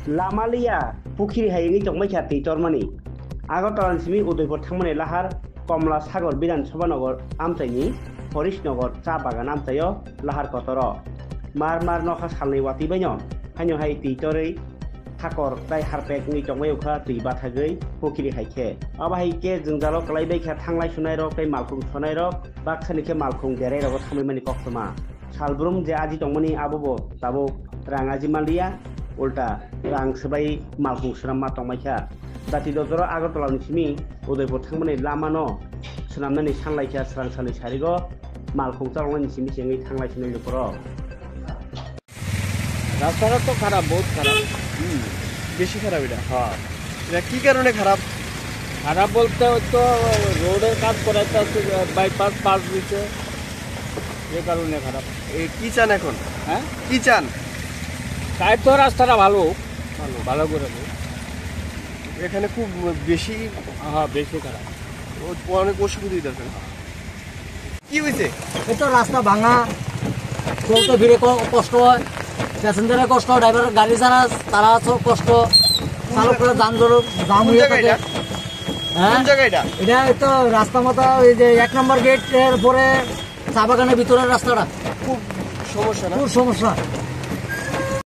लामालिया पुखिरि हायनि जंमाइखा दैतरमानि आगरतलानिसिम उदयपुर थांमोने लाहार कमला सागर विधानसभा नगर आमथाइनि हरिशनगर चा बागान आमथाइयो लाहार कतर मार नखा सालनै वातिबायनो हायनो हाय दैतरै हाकर दाय हारपेक नि जंमाइखा दै बाथागै पुखिरि हायखे अबाहायके जोंजालो कलाइबायखा थांलाय सुनाय रक दै मालखुं सुनाय रक बाक्सानिखे मालखुं देराय रक थामैमानि कक्रमा सालब्रुम जे आजि दंमोनि आबोबो दाबो राङाजि मालिया उल्टा रां सोबाय मालखुं सुरामा दंमाइखा दाति दजर आगरतलानिसिमि उदयपुर थांमोने लामानो सोनामनानै सानलायखा स्रांसालि सारिगो मालखुं चालनानिसिमि सिङै थांलाय सुनाय नखरो রাস্তাটা তো খারাপ, বহুত খারাপ। বেশি খারাপ এটা। হ্যাঁ, এটা কি কারণে খারাপ? খারাপ বলতে তো রোডের কাজ করাইতে আছে, বাইপাস পাস দিচ্ছে, এ কারণে খারাপ। এই কি চান এখন? হ্যাঁ, কি চান? তাই তো রাস্তাটা ভালো ভালো করে দেয়। এখানে খুব বেশি, হ্যাঁ বেশি খারাপ, অনেক অসুবিধা হইতেছে। কি হয়েছে? এই তো রাস্তা ভাঙা, চলতে ফিরে কষ্ট হয়, প্যাসেঞ্জারের কষ্ট, ড্রাইভার গাড়ি চালা তারা কষ্ট, চালকরা জাম হয়ে থাকে। হ্যাঁ, এটা তো রাস্তা মতো ওই যে 1 নম্বর গেটের পরে চা বাগানের ভিতরের রাস্তাটা খুব সমস্যা না? খুব সমস্যা।